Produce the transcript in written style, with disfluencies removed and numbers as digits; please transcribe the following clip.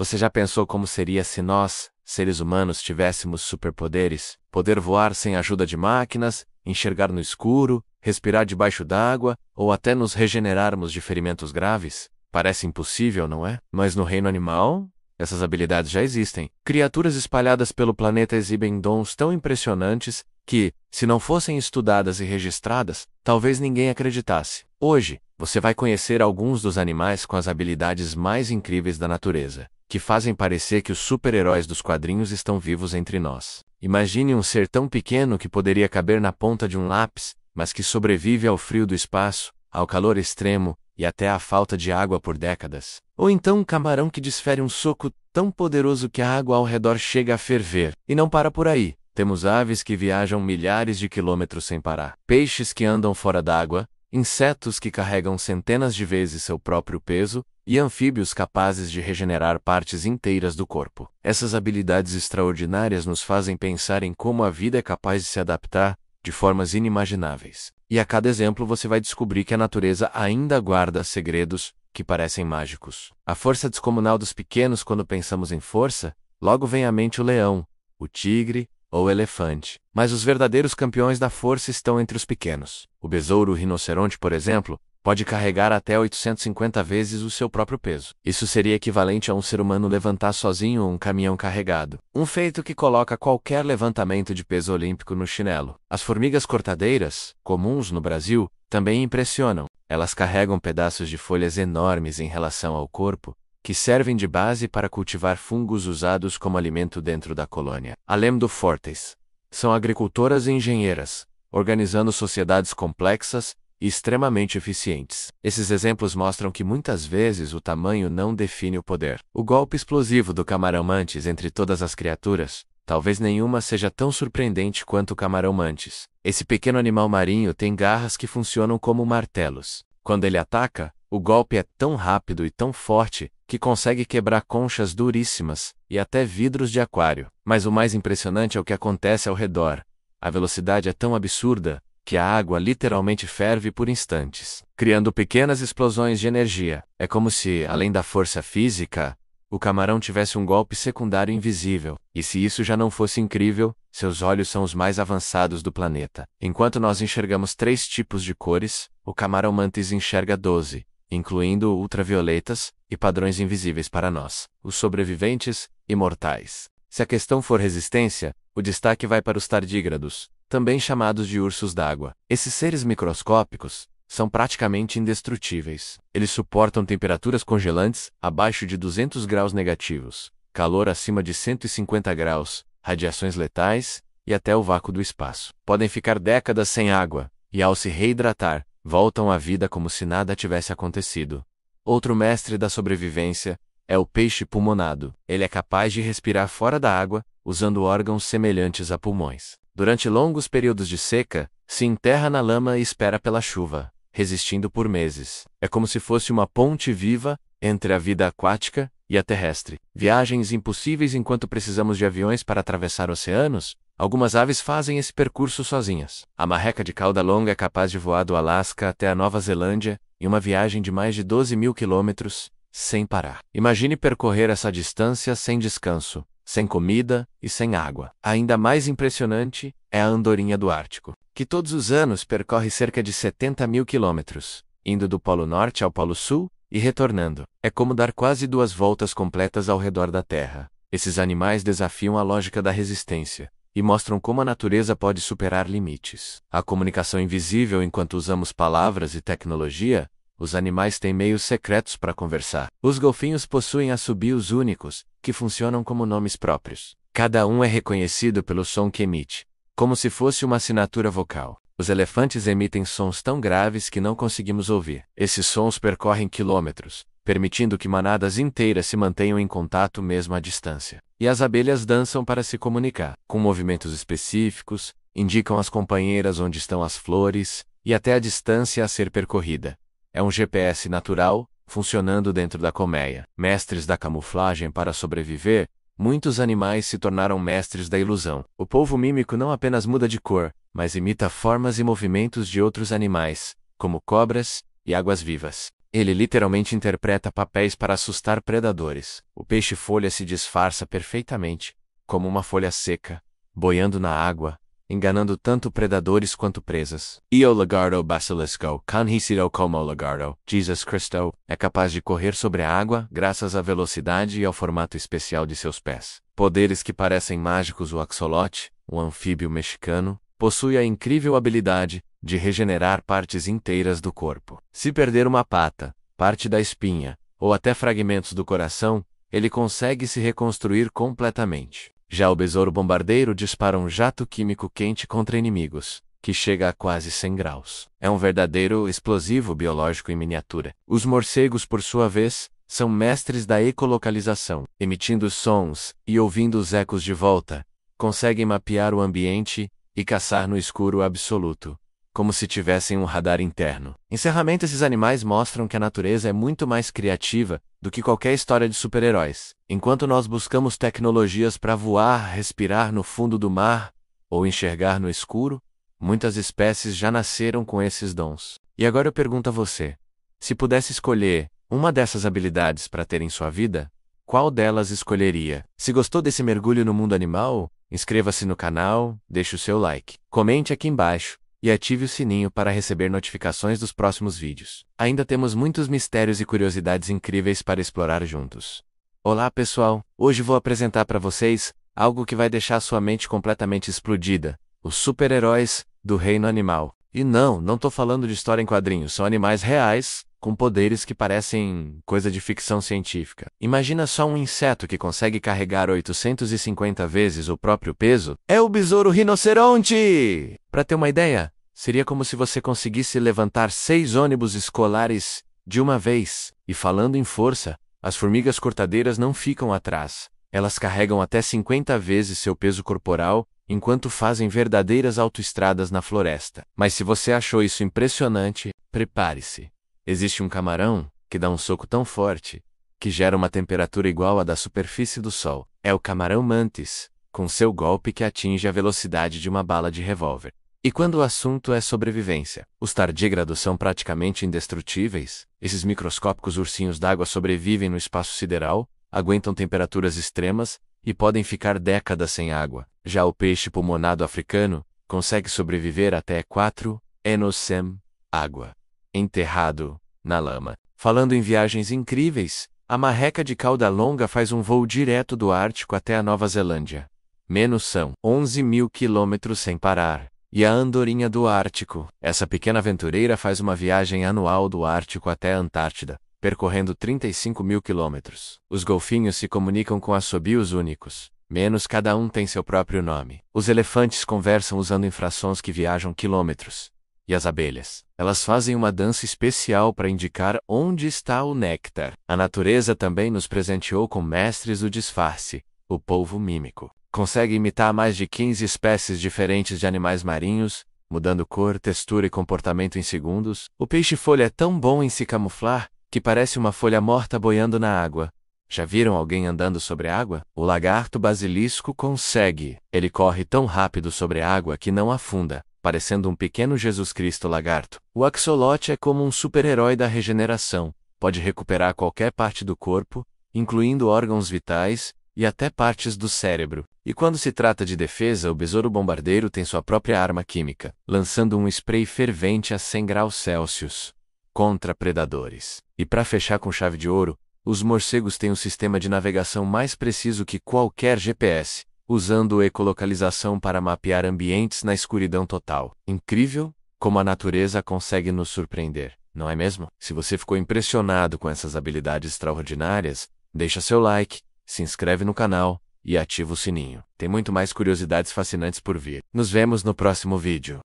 Você já pensou como seria se nós, seres humanos, tivéssemos superpoderes? Poder voar sem a ajuda de máquinas, enxergar no escuro, respirar debaixo d'água, ou até nos regenerarmos de ferimentos graves? Parece impossível, não é? Mas no reino animal, essas habilidades já existem. Criaturas espalhadas pelo planeta exibem dons tão impressionantes que, se não fossem estudadas e registradas, talvez ninguém acreditasse. Hoje, você vai conhecer alguns dos animais com as habilidades mais incríveis da natureza, que fazem parecer que os super-heróis dos quadrinhos estão vivos entre nós. Imagine um ser tão pequeno que poderia caber na ponta de um lápis, mas que sobrevive ao frio do espaço, ao calor extremo e até à falta de água por décadas. Ou então um camarão que desfere um soco tão poderoso que a água ao redor chega a ferver. E não para por aí. Temos aves que viajam milhares de quilômetros sem parar, peixes que andam fora d'água, insetos que carregam centenas de vezes seu próprio peso, e anfíbios capazes de regenerar partes inteiras do corpo. Essas habilidades extraordinárias nos fazem pensar em como a vida é capaz de se adaptar de formas inimagináveis. E a cada exemplo você vai descobrir que a natureza ainda guarda segredos que parecem mágicos. A força descomunal dos pequenos. Quando pensamos em força, logo vem à mente o leão, o tigre ou o elefante. Mas os verdadeiros campeões da força estão entre os pequenos. O besouro rinoceronte, por exemplo, pode carregar até 850 vezes o seu próprio peso. Isso seria equivalente a um ser humano levantar sozinho um caminhão carregado. Um feito que coloca qualquer levantamento de peso olímpico no chinelo. As formigas cortadeiras, comuns no Brasil, também impressionam. Elas carregam pedaços de folhas enormes em relação ao corpo, que servem de base para cultivar fungos usados como alimento dentro da colônia. Além do fortes, são agricultoras e engenheiras, organizando sociedades complexas e extremamente eficientes. Esses exemplos mostram que muitas vezes o tamanho não define o poder. O golpe explosivo do camarão-mantis entre todas as criaturas, talvez nenhuma seja tão surpreendente quanto o camarão-mantis. Esse pequeno animal marinho tem garras que funcionam como martelos. Quando ele ataca, o golpe é tão rápido e tão forte que consegue quebrar conchas duríssimas e até vidros de aquário. Mas o mais impressionante é o que acontece ao redor. A velocidade é tão absurda que a água literalmente ferve por instantes, criando pequenas explosões de energia. É como se, além da força física, o camarão tivesse um golpe secundário invisível. E se isso já não fosse incrível, seus olhos são os mais avançados do planeta. Enquanto nós enxergamos 3 tipos de cores, o camarão-mantis enxerga 12, incluindo ultravioletas e padrões invisíveis para nós, os sobreviventes imortais. Se a questão for resistência, o destaque vai para os tardígrados, também chamados de ursos d'água. Esses seres microscópicos são praticamente indestrutíveis. Eles suportam temperaturas congelantes abaixo de 200 graus negativos, calor acima de 150 graus, radiações letais e até o vácuo do espaço. Podem ficar décadas sem água e, ao se reidratar, voltam à vida como se nada tivesse acontecido. Outro mestre da sobrevivência é o peixe pulmonado. Ele é capaz de respirar fora da água, usando órgãos semelhantes a pulmões. Durante longos períodos de seca, se enterra na lama e espera pela chuva, resistindo por meses. É como se fosse uma ponte viva entre a vida aquática e a terrestre. Viagens impossíveis enquanto precisamos de aviões para atravessar oceanos. Algumas aves fazem esse percurso sozinhas. A marreca de cauda longa é capaz de voar do Alasca até a Nova Zelândia em uma viagem de mais de 12.000 quilômetros, sem parar. Imagine percorrer essa distância sem descanso, sem comida e sem água. Ainda mais impressionante é a andorinha do Ártico, que todos os anos percorre cerca de 70.000 quilômetros, indo do Polo Norte ao Polo Sul e retornando. É como dar quase 2 voltas completas ao redor da Terra. Esses animais desafiam a lógica da resistência e mostram como a natureza pode superar limites. A comunicação invisível. Enquanto usamos palavras e tecnologia, os animais têm meios secretos para conversar. Os golfinhos possuem assobios únicos, que funcionam como nomes próprios. Cada um é reconhecido pelo som que emite, como se fosse uma assinatura vocal. Os elefantes emitem sons tão graves que não conseguimos ouvir. Esses sons percorrem quilômetros, permitindo que manadas inteiras se mantenham em contato mesmo à distância. E as abelhas dançam para se comunicar, com movimentos específicos, indicam às companheiras onde estão as flores, e até a distância a ser percorrida. É um GPS natural, funcionando dentro da colmeia. Mestres da camuflagem. Para sobreviver, muitos animais se tornaram mestres da ilusão. O polvo mímico não apenas muda de cor, mas imita formas e movimentos de outros animais, como cobras e águas-vivas. Ele literalmente interpreta papéis para assustar predadores. O peixe-folha se disfarça perfeitamente, como uma folha seca, boiando na água, enganando tanto predadores quanto presas. E o lagarto basilisco, conhecido como lagarto, Jesus Cristo, é capaz de correr sobre a água graças à velocidade e ao formato especial de seus pés. Poderes que parecem mágicos. O axolote, um anfíbio mexicano, possui a incrível habilidade de regenerar partes inteiras do corpo. Se perder uma pata, parte da espinha, ou até fragmentos do coração, ele consegue se reconstruir completamente. Já o besouro bombardeiro dispara um jato químico quente contra inimigos, que chega a quase 100 graus. É um verdadeiro explosivo biológico em miniatura. Os morcegos, por sua vez, são mestres da ecolocalização. Emitindo sons e ouvindo os ecos de volta, conseguem mapear o ambiente e caçar no escuro absoluto, como se tivessem um radar interno. Encerramento: esses animais mostram que a natureza é muito mais criativa do que qualquer história de super-heróis. Enquanto nós buscamos tecnologias para voar, respirar no fundo do mar ou enxergar no escuro, muitas espécies já nasceram com esses dons. E agora eu pergunto a você: se pudesse escolher uma dessas habilidades para ter em sua vida, qual delas escolheria? Se gostou desse mergulho no mundo animal, inscreva-se no canal, deixe o seu like, comente aqui embaixo e ative o sininho para receber notificações dos próximos vídeos. Ainda temos muitos mistérios e curiosidades incríveis para explorar juntos. Olá pessoal, hoje vou apresentar para vocês algo que vai deixar sua mente completamente explodida: os super-heróis do reino animal. E não tô falando de história em quadrinhos, são animais reais, com poderes que parecem coisa de ficção científica. Imagina só um inseto que consegue carregar 850 vezes o próprio peso. É o besouro rinoceronte! Para ter uma ideia, seria como se você conseguisse levantar 6 ônibus escolares de uma vez. E falando em força, as formigas cortadeiras não ficam atrás. Elas carregam até 50 vezes seu peso corporal, enquanto fazem verdadeiras autoestradas na floresta. Mas se você achou isso impressionante, prepare-se. Existe um camarão que dá um soco tão forte que gera uma temperatura igual à da superfície do Sol. É o camarão mantis, com seu golpe que atinge a velocidade de uma bala de revólver. E quando o assunto é sobrevivência, os tardígrados são praticamente indestrutíveis. Esses microscópicos ursinhos d'água sobrevivem no espaço sideral, aguentam temperaturas extremas e podem ficar décadas sem água. Já o peixe pulmonado africano consegue sobreviver até 4 anos sem água, enterrado na lama. Falando em viagens incríveis, a marreca de cauda longa faz um voo direto do Ártico até a Nova Zelândia. Menos são 11.000 quilômetros sem parar. E a andorinha do Ártico. Essa pequena aventureira faz uma viagem anual do Ártico até a Antártida, percorrendo 35.000 quilômetros. Os golfinhos se comunicam com assobios únicos. Menos cada um tem seu próprio nome. Os elefantes conversam usando infrassons que viajam quilômetros. E as abelhas? Elas fazem uma dança especial para indicar onde está o néctar. A natureza também nos presenteou com mestres do disfarce, o polvo mímico. Consegue imitar mais de 15 espécies diferentes de animais marinhos, mudando cor, textura e comportamento em segundos. O peixe-folha é tão bom em se camuflar que parece uma folha morta boiando na água. Já viram alguém andando sobre a água? O lagarto basilisco consegue. Ele corre tão rápido sobre a água que não afunda, parecendo um pequeno Jesus Cristo lagarto. O axolote é como um super-herói da regeneração. Pode recuperar qualquer parte do corpo, incluindo órgãos vitais e até partes do cérebro. E quando se trata de defesa, o besouro bombardeiro tem sua própria arma química, lançando um spray fervente a 100 graus Celsius contra predadores. E para fechar com chave de ouro, os morcegos têm um sistema de navegação mais preciso que qualquer GPS, usando ecolocalização para mapear ambientes na escuridão total. Incrível como a natureza consegue nos surpreender, não é mesmo? Se você ficou impressionado com essas habilidades extraordinárias, deixa seu like, se inscreve no canal e ativa o sininho. Tem muito mais curiosidades fascinantes por vir. Nos vemos no próximo vídeo.